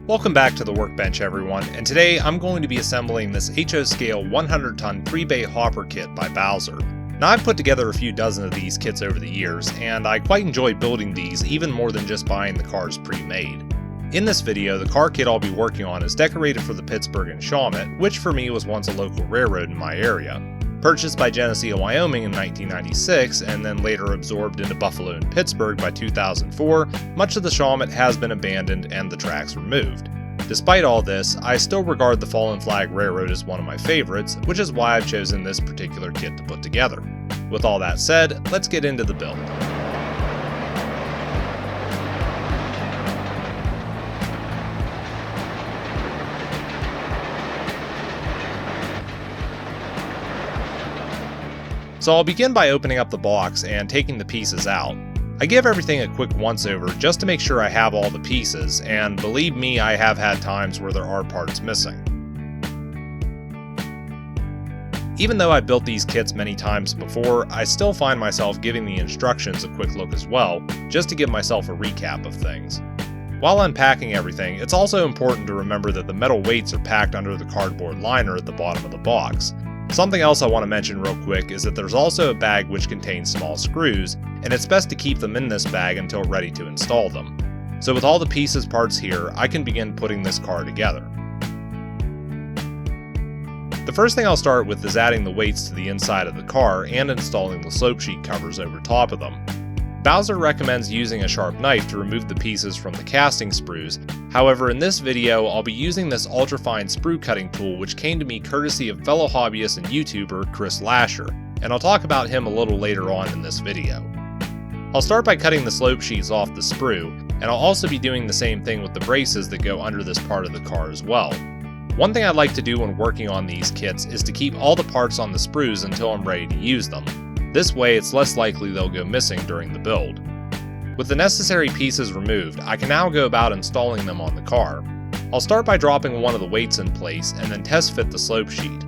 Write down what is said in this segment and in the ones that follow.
Welcome back to the workbench, everyone, and today I'm going to be assembling this HO scale 100-ton 3-bay hopper kit by Bowser. Now, I've put together a few dozen of these kits over the years, and I quite enjoy building these even more than just buying the cars pre-made. In this video, the car kit I'll be working on is decorated for the Pittsburg Shawmut, which for me was once a local railroad in my area. Purchased by Geneseo, Wyoming in 1996, and then later absorbed into Buffalo and Pittsburgh by 2004, much of the Shawmut has been abandoned and the tracks removed. Despite all this, I still regard the Fallen Flag Railroad as one of my favorites, which is why I've chosen this particular kit to put together. With all that said, let's get into the build. So I'll begin by opening up the box and taking the pieces out. I give everything a quick once-over just to make sure I have all the pieces, and believe me, I have had times where there are parts missing. Even though I've built these kits many times before, I still find myself giving the instructions a quick look as well, just to give myself a recap of things. While unpacking everything, it's also important to remember that the metal weights are packed under the cardboard liner at the bottom of the box. Something else I want to mention real quick is that there's also a bag which contains small screws, and it's best to keep them in this bag until ready to install them. So with all the pieces parts here, I can begin putting this car together. The first thing I'll start with is adding the weights to the inside of the car and installing the slope sheet covers over top of them. Bowser recommends using a sharp knife to remove the pieces from the casting sprues. However, in this video, I'll be using this ultrafine sprue cutting tool which came to me courtesy of fellow hobbyist and YouTuber Lasher, and I'll talk about him a little later on in this video. I'll start by cutting the slope sheets off the sprue, and I'll also be doing the same thing with the braces that go under this part of the car as well. One thing I like to do when working on these kits is to keep all the parts on the sprues until I'm ready to use them. This way it's less likely they'll go missing during the build. With the necessary pieces removed, I can now go about installing them on the car. I'll start by dropping one of the weights in place and then test fit the slope sheet.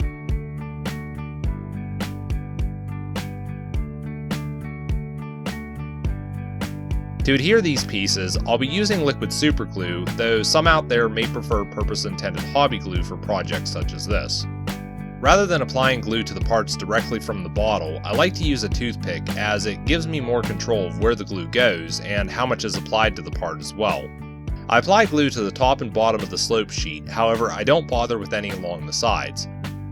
To adhere these pieces, I'll be using liquid super glue, though some out there may prefer purpose-intended hobby glue for projects such as this. Rather than applying glue to the parts directly from the bottle, I like to use a toothpick as it gives me more control of where the glue goes and how much is applied to the part as well. I apply glue to the top and bottom of the slope sheet, however I don't bother with any along the sides.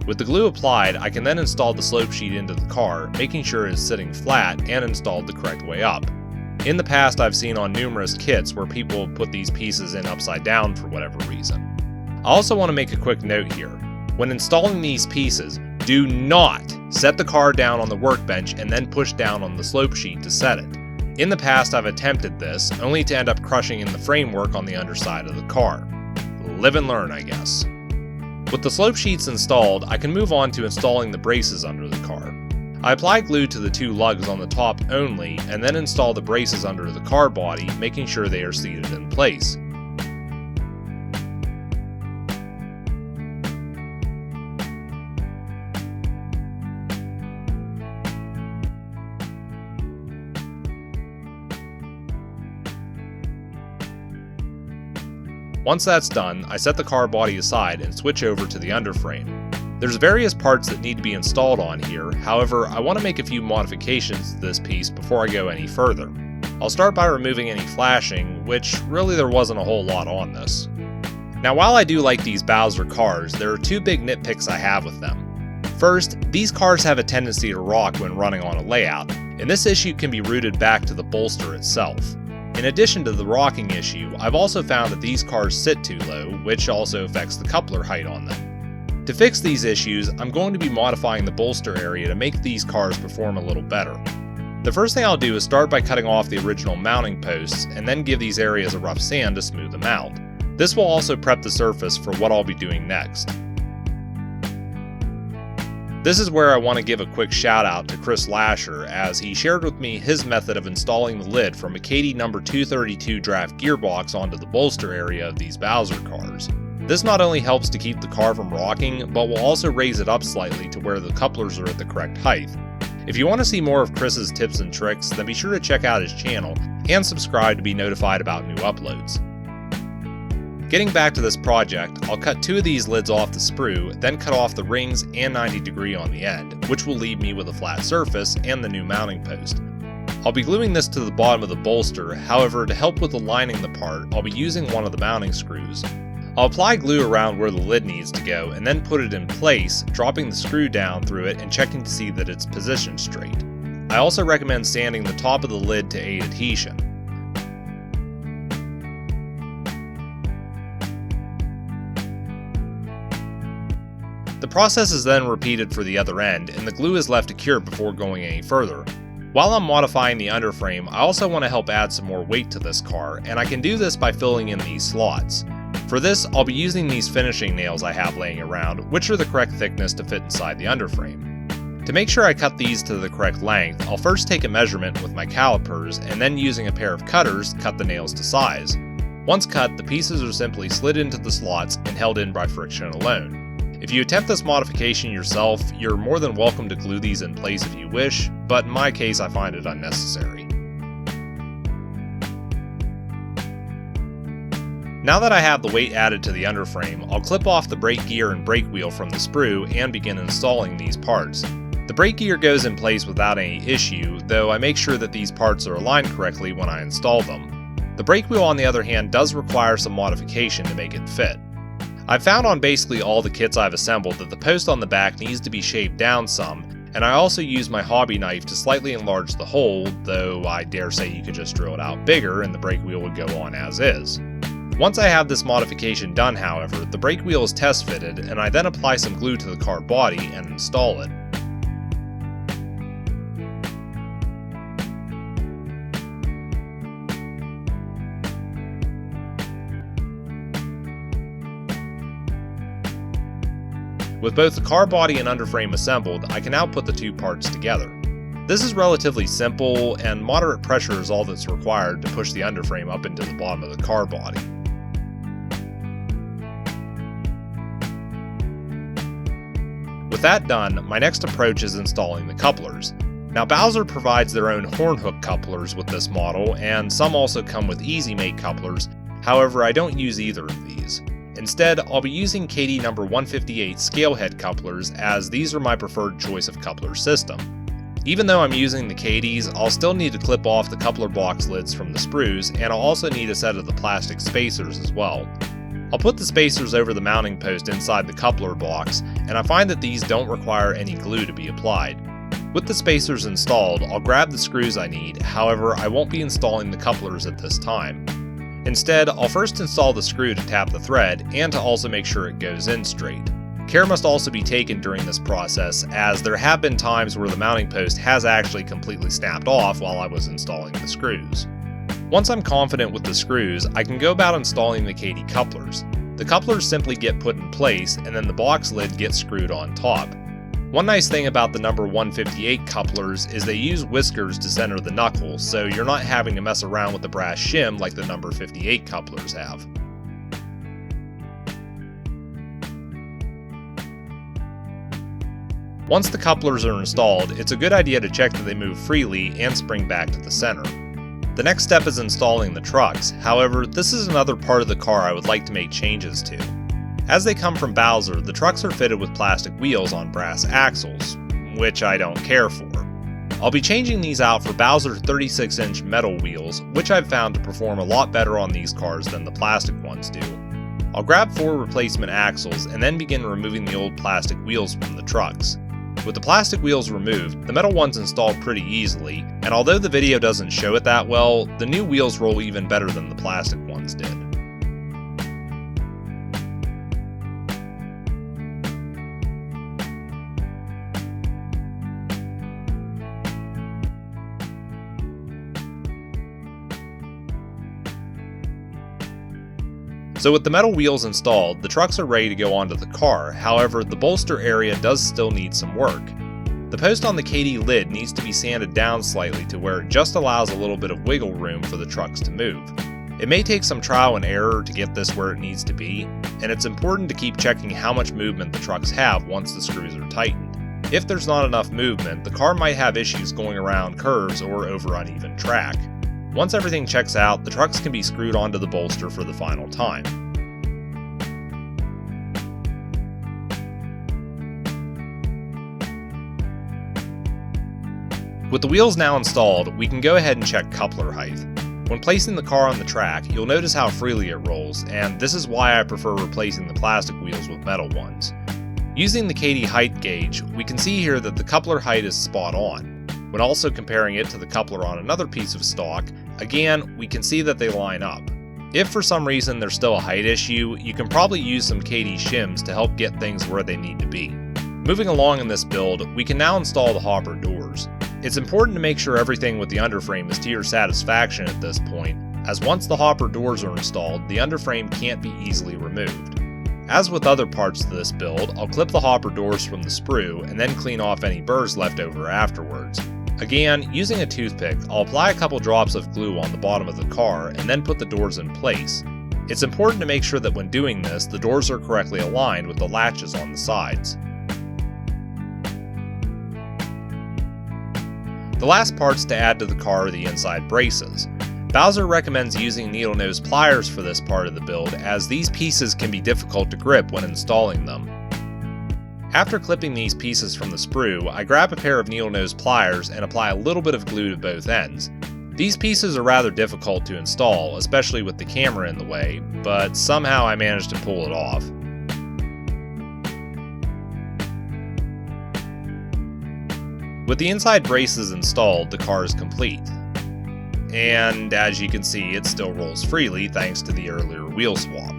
With the glue applied, I can then install the slope sheet into the car, making sure it is sitting flat and installed the correct way up. In the past, I've seen on numerous kits where people put these pieces in upside down for whatever reason. I also want to make a quick note here. When installing these pieces, do not set the car down on the workbench and then push down on the slope sheet to set it. In the past, I've attempted this, only to end up crushing in the framework on the underside of the car. Live and learn, I guess. With the slope sheets installed, I can move on to installing the braces under the car. I apply glue to the two lugs on the top only, and then install the braces under the car body, making sure they are seated in place. Once that's done, I set the car body aside and switch over to the underframe. There's various parts that need to be installed on here, however I want to make a few modifications to this piece before I go any further. I'll start by removing any flashing, which really there wasn't a whole lot on this. Now while I do like these Bowser cars, there are two big nitpicks I have with them. First, these cars have a tendency to rock when running on a layout, and this issue can be rooted back to the bolster itself. In addition to the rocking issue, I've also found that these cars sit too low, which also affects the coupler height on them. To fix these issues, I'm going to be modifying the bolster area to make these cars perform a little better. The first thing I'll do is start by cutting off the original mounting posts and then give these areas a rough sand to smooth them out. This will also prep the surface for what I'll be doing next. This is where I want to give a quick shout out to Lasher, as he shared with me his method of installing the lid from a Katie No. 232 draft gearbox onto the bolster area of these Bowser cars. This not only helps to keep the car from rocking, but will also raise it up slightly to where the couplers are at the correct height. If you want to see more of Chris's tips and tricks, then be sure to check out his channel and subscribe to be notified about new uploads. Getting back to this project, I'll cut 2 of these lids off the sprue, then cut off the rings and 90° on the end, which will leave me with a flat surface and the new mounting post. I'll be gluing this to the bottom of the bolster, however to help with aligning the part, I'll be using one of the mounting screws. I'll apply glue around where the lid needs to go and then put it in place, dropping the screw down through it and checking to see that it's positioned straight. I also recommend sanding the top of the lid to aid adhesion. The process is then repeated for the other end, and the glue is left to cure before going any further. While I'm modifying the underframe, I also want to help add some more weight to this car, and I can do this by filling in these slots. For this, I'll be using these finishing nails I have laying around, which are the correct thickness to fit inside the underframe. To make sure I cut these to the correct length, I'll first take a measurement with my calipers, and then using a pair of cutters, cut the nails to size. Once cut, the pieces are simply slid into the slots and held in by friction alone. If you attempt this modification yourself, you're more than welcome to glue these in place if you wish, but in my case I find it unnecessary. Now that I have the weight added to the underframe, I'll clip off the brake gear and brake wheel from the sprue and begin installing these parts. The brake gear goes in place without any issue, though I make sure that these parts are aligned correctly when I install them. The brake wheel on the other hand does require some modification to make it fit. I've found on basically all the kits I've assembled that the post on the back needs to be shaved down some, and I also use my hobby knife to slightly enlarge the hole, though I dare say you could just drill it out bigger and the brake wheel would go on as is. Once I have this modification done, however, the brake wheel is test fitted, and I then apply some glue to the car body and install it. With both the car body and underframe assembled, I can now put the 2 parts together. This is relatively simple, and moderate pressure is all that's required to push the underframe up into the bottom of the car body. With that done, my next approach is installing the couplers. Now Bowser provides their own horn hook couplers with this model, and some also come with easy make couplers, however I don't use either of these. Instead, I'll be using KD number 158 scale head couplers, as these are my preferred choice of coupler system. Even though I'm using the KDs, I'll still need to clip off the coupler box lids from the sprues, and I'll also need a set of the plastic spacers as well. I'll put the spacers over the mounting post inside the coupler box, and I find that these don't require any glue to be applied. With the spacers installed, I'll grab the screws I need, however I won't be installing the couplers at this time. Instead, I'll first install the screw to tap the thread and to also make sure it goes in straight. Care must also be taken during this process, as there have been times where the mounting post has actually completely snapped off while I was installing the screws. Once I'm confident with the screws, I can go about installing the KD couplers. The couplers simply get put in place, and then the box lid gets screwed on top. One nice thing about the number 158 couplers is they use whiskers to center the knuckle, so you're not having to mess around with the brass shim like the number 58 couplers have. Once the couplers are installed, it's a good idea to check that they move freely and spring back to the center. The next step is installing the trucks, however, this is another part of the car I would like to make changes to. As they come from Bowser, the trucks are fitted with plastic wheels on brass axles, which I don't care for. I'll be changing these out for Bowser 36-inch metal wheels, which I've found to perform a lot better on these cars than the plastic ones do. I'll grab 4 replacement axles and then begin removing the old plastic wheels from the trucks. With the plastic wheels removed, the metal ones installed pretty easily, and although the video doesn't show it that well, the new wheels roll even better than the plastic ones did. So with the metal wheels installed, the trucks are ready to go onto the car, however the bolster area does still need some work. The post on the KD lid needs to be sanded down slightly to where it just allows a little bit of wiggle room for the trucks to move. It may take some trial and error to get this where it needs to be, and it's important to keep checking how much movement the trucks have once the screws are tightened. If there's not enough movement, the car might have issues going around curves or over uneven track. Once everything checks out, the trucks can be screwed onto the bolster for the final time. With the wheels now installed, we can go ahead and check coupler height. When placing the car on the track, you'll notice how freely it rolls, and this is why I prefer replacing the plastic wheels with metal ones. Using the KD height gauge, we can see here that the coupler height is spot on. When also comparing it to the coupler on another piece of stock, again, we can see that they line up. If for some reason there's still a height issue, you can probably use some KD shims to help get things where they need to be. Moving along in this build, we can now install the hopper doors. It's important to make sure everything with the underframe is to your satisfaction at this point, as once the hopper doors are installed, the underframe can't be easily removed. As with other parts of this build, I'll clip the hopper doors from the sprue and then clean off any burrs left over afterwards. Again, using a toothpick, I'll apply a couple drops of glue on the bottom of the car and then put the doors in place. It's important to make sure that when doing this, the doors are correctly aligned with the latches on the sides. The last parts to add to the car are the inside braces. Bowser recommends using needle nose pliers for this part of the build, as these pieces can be difficult to grip when installing them. After clipping these pieces from the sprue, I grab a pair of needle nose pliers and apply a little bit of glue to both ends. These pieces are rather difficult to install, especially with the camera in the way, but somehow I managed to pull it off. With the inside braces installed, the car is complete. And as you can see, it still rolls freely thanks to the earlier wheel swap.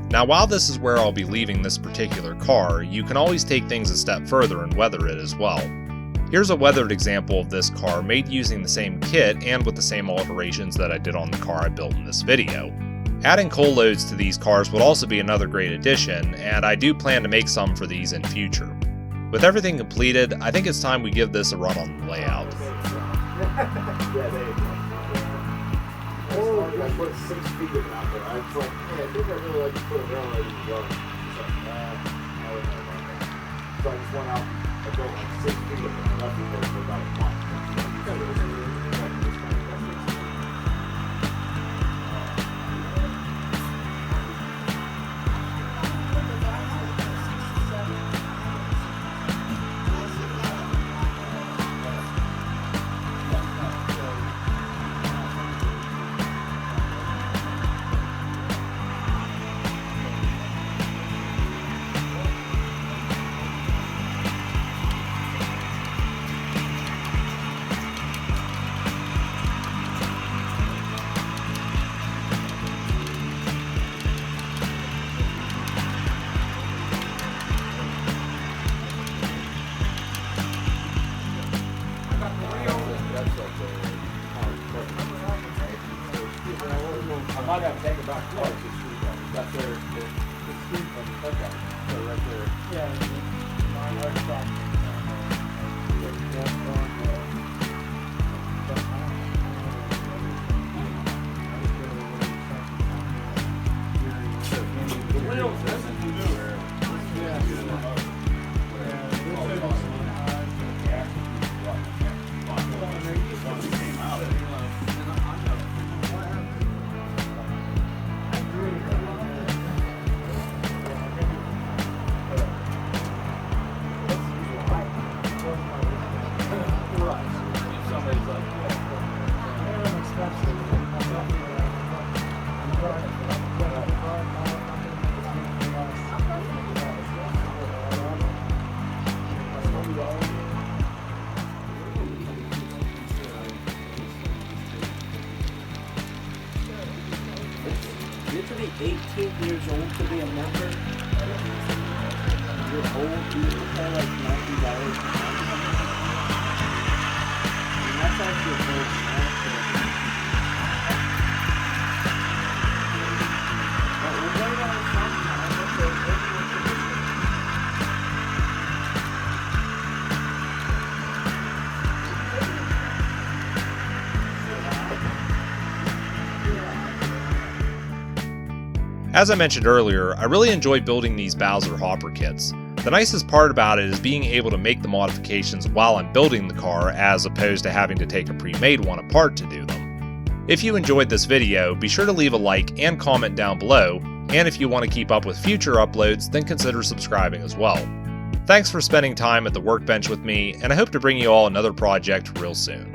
Now, while this is where I'll be leaving this particular car, you can always take things a step further and weather it as well. Here's a weathered example of this car made using the same kit and with the same alterations that I did on the car I built in this video. Adding coal loads to these cars would also be another great addition, and I do plan to make some for these in future. With everything completed, I think it's time we give this a run on the layout. Yeah, there you go. Oh, I put 6 feet in out there. I thought, hey, I think I really like to put a railroad in the yard. So, I don't know about that. So I just went out and built like 6 feet of it and left it there for about a month. I might have to take it back close. That's their street from the pickup. So right there. Yeah. You're to be 18 years old to be a member. You're old, you pay like $90 a month. And that's actually a very small thing. But we're going on sometime. As I mentioned earlier, I really enjoy building these Bowser hopper kits. The nicest part about it is being able to make the modifications while I'm building the car, as opposed to having to take a pre-made one apart to do them. If you enjoyed this video, be sure to leave a like and comment down below, And if you want to keep up with future uploads, then consider subscribing as well. Thanks for spending time at the workbench with me, and I hope to bring you all another project real soon.